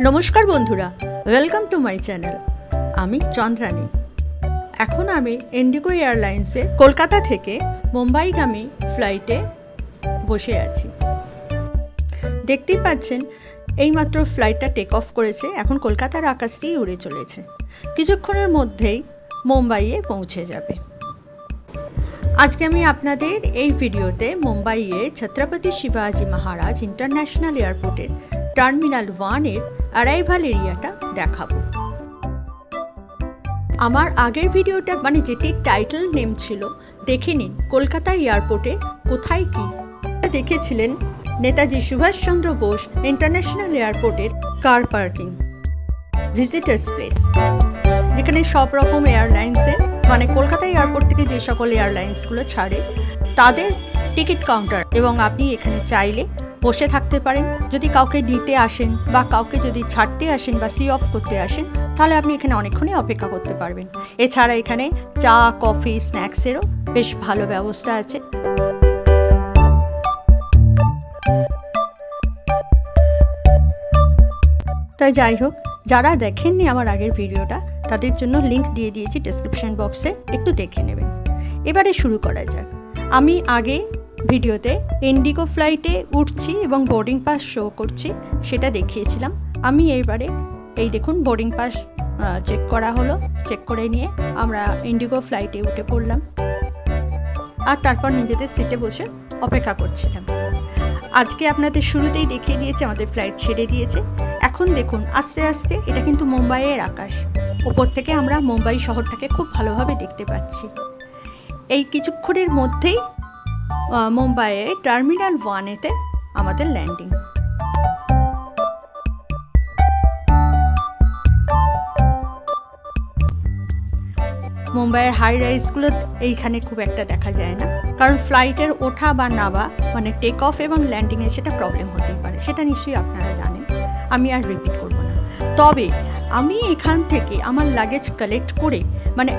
নমস্কার বন্ধুরা, welcome to my channel. আমি চন্দ্রানী। এখন আমি ইন্ডিগো এয়ারলাইন্সে কলকাতা থেকে মুম্বাইগামী ফ্লাইটে বসে আছি। দেখতেই পাচ্ছেন এইমাত্র ফ্লাইটটা টেক অফ করেছে, এখন কলকাতার আকাশ দিয়ে উড়ে চলেছে। কিছুক্ষণের মধ্যেই মুম্বাইয়ে পৌঁছে যাবে। আজকে আমি আপনাদের এই ভিডিওতে মুম্বাইয়ের ছত্রপতি শিবাজি মহারাজ ইন্টারন্যাশনাল এয়ারপোর্টের টার্মিনাল 1-এর অ্যারাইভাল এরিয়াটা দেখাবো। আমার আগের ভিডিওটা যেটি টাইটেল নেম ছিল, দেখে নিন কলকাতা এয়ারপোর্টে কোথায় কি দেখেছিলেন। নেতাজি সুভাষচন্দ্র বোস ইন্টারন্যাশনাল এয়ারপোর্টের কার পার্কিং, ভিজিটার্স প্লেস, যেখানে সব রকম এয়ারলাইন্সে কলকাতা এয়ারপোর্ট থেকে যে সকল এয়ারলাইন্সগুলো ছাড়ে তাদের টিকিট কাউন্টার, এবং আপনি এখানে চাইলে বসে থাকতে পারেন। যদি কাউকে নিতে আসেন বা কাউকে যদি ছাড়তে আসেন বা সি অফ করতে আসেন, তাহলে আপনি এখানে অনেকক্ষণই অপেক্ষা করতে পারবেন। এছাড়া এখানে চা, কফি, স্ন্যাক্সেরও বেশ ভালো ব্যবস্থা আছে। তাই যাই হোক, যারা দেখেননি আমার আগের ভিডিওটা, তাদের জন্য লিংক দিয়ে দিয়েছি ডেসক্রিপশন বক্সে, একটু দেখে নেবেন। এবারে শুরু করা যাক। আমি আগে ভিডিওতে ইন্ডিগো ফ্লাইটে উঠছি এবং বোর্ডিং পাস শো করছি, সেটা দেখিয়েছিলাম। আমি এইবারে এই দেখুন বোর্ডিং পাস চেক করা হলো। চেক করে নিয়ে আমরা ইন্ডিগো ফ্লাইটে উঠে পড়লাম, আর তারপর নিজেদের সিটে বসে অপেক্ষা করছিলাম। আজকে আপনাদের শুরুতেই দেখিয়ে দিয়েছে আমাদের ফ্লাইট ছেড়ে দিয়েছে। এখন দেখুন আস্তে আস্তে, এটা কিন্তু মুম্বাইয়ের আকাশ, ওপর থেকে আমরা মুম্বাই শহরটাকে খুব ভালোভাবে দেখতে পাচ্ছি। এই কিছুক্ষণের মধ্যেই মুম্বাইয়ে টার্মিনাল 1-এতে আমাদের ল্যান্ডিং। মুম্বাইয়ের হাই রাইজগুলো এইখানে খুব একটা দেখা যায় না, কারণ ফ্লাইটের ওঠা বা নামা টেক অফ এবং ল্যান্ডিংয়ে সেটা প্রবলেম হতেই পারে, সেটা নিশ্চয়ই আপনারা জানেন, আমি আর রিপিট করব না। তবে আমি এখান থেকে আমার লাগেজ কালেক্ট করে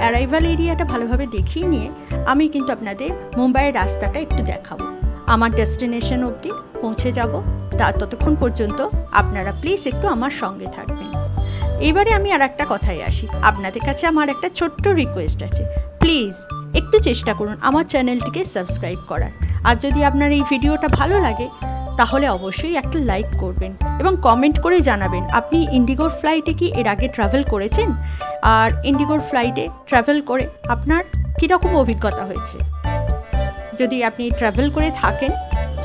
অ্যারাইভাল এরিয়াটা ভালোভাবে দেখিয়ে নিয়ে আমি কিন্তু আপনাদের মুম্বাইয়ের রাস্তাটা একটু দেখাবো। আমার ডেস্টিনেশন অবধি পৌঁছে যাব, ততক্ষণ পর্যন্ত আপনারা প্লিজ একটু আমার সঙ্গে থাকবেন। এবারে আমি আর একটা কথায় আসি। আপনাদের কাছে আমার একটা ছোট্ট রিকোয়েস্ট আছে, প্লিজ একটু চেষ্টা করুন আমার চ্যানেলটিকে সাবস্ক্রাইব করার। আর যদি আপনার এই ভিডিওটা ভালো লাগে, তাহলে অবশ্যই একটা লাইক করবেন এবং কমেন্ট করে জানাবেন আপনি ইন্ডিগোর ফ্লাইটে কি এর আগে ট্রাভেল করেছেন, আর ইন্ডিগোর ফ্লাইটে ট্রাভেল করে আপনার কীরকম অভিজ্ঞতা হয়েছে। যদি আপনি ট্রাভেল করে থাকেন,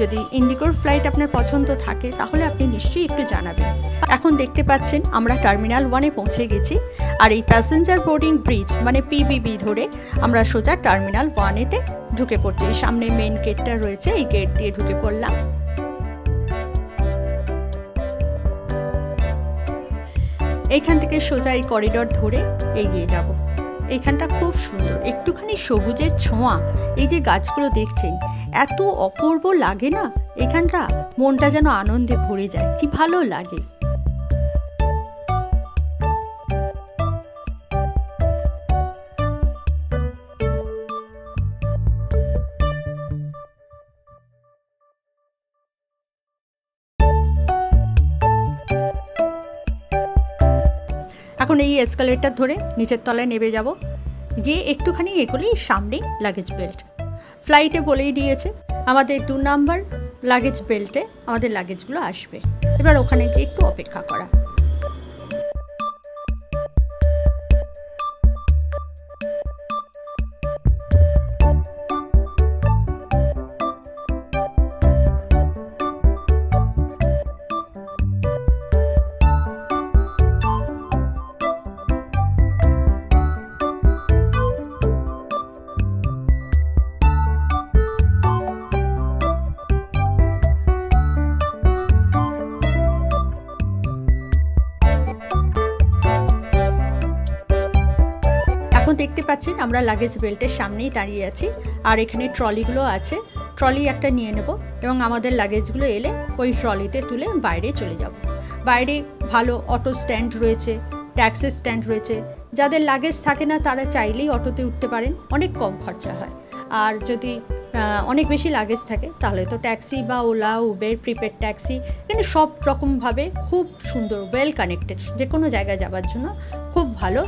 যদি ইন্ডিগোর ফ্লাইট আপনার পছন্দ থাকে, তাহলে আপনি নিশ্চয়ই একটু জানাবেন। এখন দেখতে পাচ্ছেন আমরা টার্মিনাল 1-এ পৌঁছে গেছি, আর এই প্যাসেঞ্জার বোর্ডিং ব্রিজ পিবিবি ধরে আমরা সোজা টার্মিনাল 1-এতে ঢুকে পড়ছি। সামনে মেন গেটটা রয়েছে, এই গেট দিয়ে ঢুকে পড়লাম। এইখান থেকে সোজা এই করিডর ধরে এগিয়ে যাব। এইখানটা খুব সুন্দর, একটুখানি সবুজের ছোঁয়া। এই যে গাছগুলো দেখছেন, এত অপূর্ব লাগে না, এখানটা মনটা যেন আনন্দে ভরে যায়, কি ভালো লাগে। এখন এই এসকালেটর ধরে নিচের তলায় নেমে যাব। গিয়ে একটুখানি এগোলেই সামনেই লাগেজ বেল্ট। ফ্লাইটে বলেই দিয়েছে আমাদের 2 নাম্বার লাগেজ বেল্টে আমাদের লাগেজগুলো আসবে। এবার ওখানে গিয়ে একটু অপেক্ষা করা। দেখতে পাচ্ছেন আমরা লাগেজ বেল্টের সামনেই দাঁড়িয়ে আছি, আর এখানে ট্রলিগুলো আছে। ট্রলি একটা নিয়ে নেব এবং আমাদের লাগেজগুলো এলে ওই ট্রলিতে তুলে বাইরে চলে যাব। বাইরে ভালো অটো স্ট্যান্ড রয়েছে, ট্যাক্সি স্ট্যান্ড রয়েছে। যাদের লাগেজ থাকে না তারা চাইলেই অটোতে উঠতে পারেন, অনেক কম খরচা হয়। আর যদি অনেক বেশি লাগেজ থাকে তাহলে তো ট্যাক্সি বা ওলা উবের প্রিপেড ট্যাক্সি এখানে সব রকমভাবে খুব সুন্দর ওয়েল কানেক্টেড, যে কোনো জায়গায় যাওয়ার জন্য খুব ভালো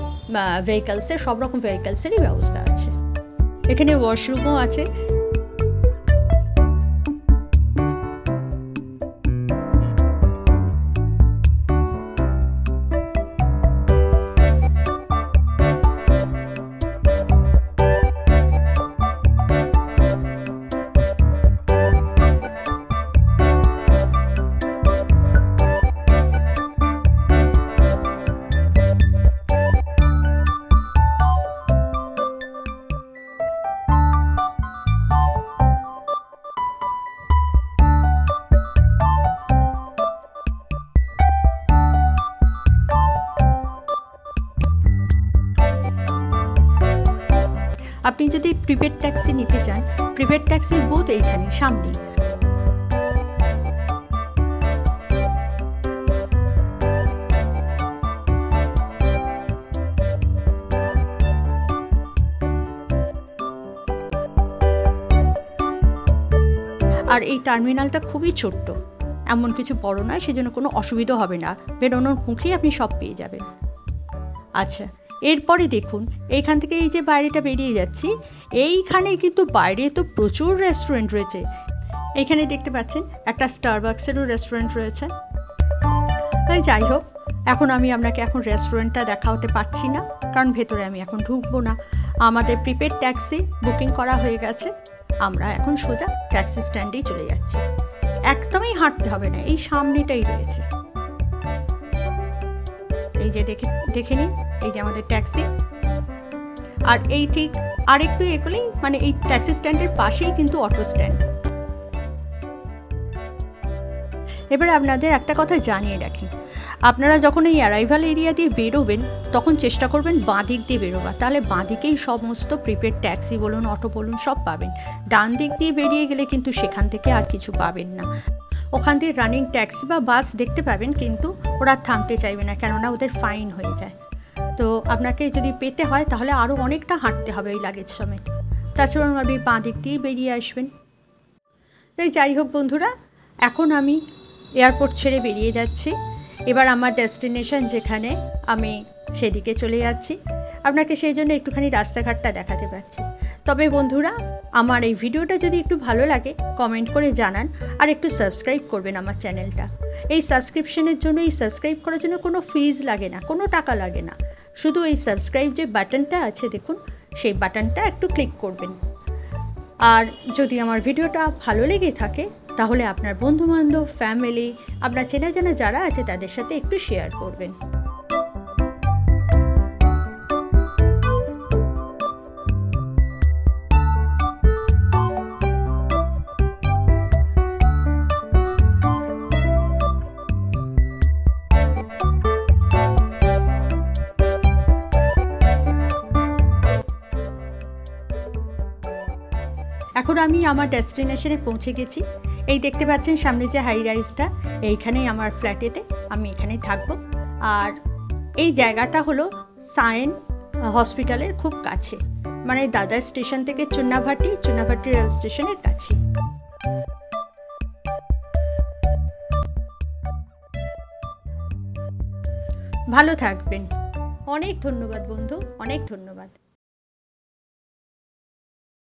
ভেহিকালসের সব রকম ভেহিকালসেরই ব্যবস্থা আছে। এখানে ওয়াশরুমও আছে। আপনি যদি প্রিপেড ট্যাক্সি নিতে চান, প্রিপেড ট্যাক্সির বুথ এইখানে সামনে। আর এই টার্মিনালটা খুবই ছোট্ট, এমন কিছু বড় নয়, সেজন্য কোনো অসুবিধা হবে না, বেরোনোর মুখেই আপনি সব পেয়ে যাবেন। আচ্ছা, এরপরে দেখুন এইখান থেকে এই যে বাইরেটা বেরিয়ে যাচ্ছি, এইখানে কিন্তু বাইরে তো প্রচুর রেস্টুরেন্ট রয়েছে। এইখানে দেখতে পাচ্ছেন একটা স্টারবাক্সেরও রেস্টুরেন্ট রয়েছে। যাই হোক, আমি আপনাকে এখন রেস্টুরেন্টটা দেখাতে পারছি না, কারণ ভেতরে আমি এখন ঢুকবো না। আমাদের প্রিপেড ট্যাক্সি বুকিং করা হয়ে গেছে, আমরা এখন সোজা ট্যাক্সি স্ট্যান্ডেই চলে যাচ্ছি। একদমই হাঁটতে হবে না, এই সামনেটাই রয়েছে। এই যে দেখে নিন, এই যে আমাদের ট্যাক্সি। আর এই ঠিক আর একটু এগুলোই মানে এই ট্যাক্সি স্ট্যান্ডের পাশেই কিন্তু অটো স্ট্যান্ড। এবার আপনাদের একটা কথা জানিয়ে রাখি, আপনারা যখন এই অ্যারাইভাল এরিয়া দিয়ে বেরোবেন তখন চেষ্টা করবেন বাঁ দিক দিয়ে বেরোবার, তাহলে বাঁ দিকেই সমস্ত প্রিপেড ট্যাক্সি বলুন অটো বলুন সব পাবেন। ডান দিক দিয়ে বেরিয়ে গেলে কিন্তু সেখান থেকে আর কিছু পাবেন না। ওখান দিয়ে রানিং ট্যাক্সি বা বাস দেখতে পাবেন, কিন্তু ওরা থামতে চাইবে না, কেননা ওদের ফাইন হয়ে যায়। তো আপনাকে যদি পেতে হয় তাহলে আরও অনেকটা হাঁটতে হবে ওই লাগেজ সমেত। তাছাড়া আপনি বাঁ দিক দিয়ে বেরিয়ে আসবেন। তাই যাই হোক বন্ধুরা, এখন আমি এয়ারপোর্ট ছেড়ে বেরিয়ে যাচ্ছি। এবার আমার ডেস্টিনেশন যেখানে, আমি সেদিকে চলে যাচ্ছি। আপনাকে সেই জন্য একটুখানি রাস্তাঘাটটা দেখাতে পারছি। তবে বন্ধুরা, আমার এই ভিডিওটা যদি একটু ভালো লাগে কমেন্ট করে জানান, আর একটু সাবস্ক্রাইব করবেন আমার চ্যানেলটা। এই সাবস্ক্রাইব করার জন্য কোনো ফিজ লাগে না, কোনো টাকা লাগে না। শুধু এই সাবস্ক্রাইব যে বাটনটা আছে দেখুন, সেই বাটনটা একটু ক্লিক করবেন। আর যদি আমার ভিডিওটা ভালো লেগে থাকে তাহলে আপনার বন্ধুবান্ধব, ফ্যামিলি, আপনার চেনা জানা যারা আছে তাদের সাথে একটু শেয়ার করবেন। এখন আমি আমার ডেস্টিনেশনে পৌঁছে গেছি। এই দেখতে পাচ্ছেন সামনে যে হাই রাইজটা, এইখানেই আমার ফ্ল্যাটেতে আমি এখানেই থাকবো। আর এই জায়গাটা হলো সায়েন হসপিটালের খুব কাছে, মানে দাদার স্টেশন থেকে চুনাভাটি রেল স্টেশনের কাছে। ভালো থাকবেন। অনেক ধন্যবাদ বন্ধু, অনেক ধন্যবাদ।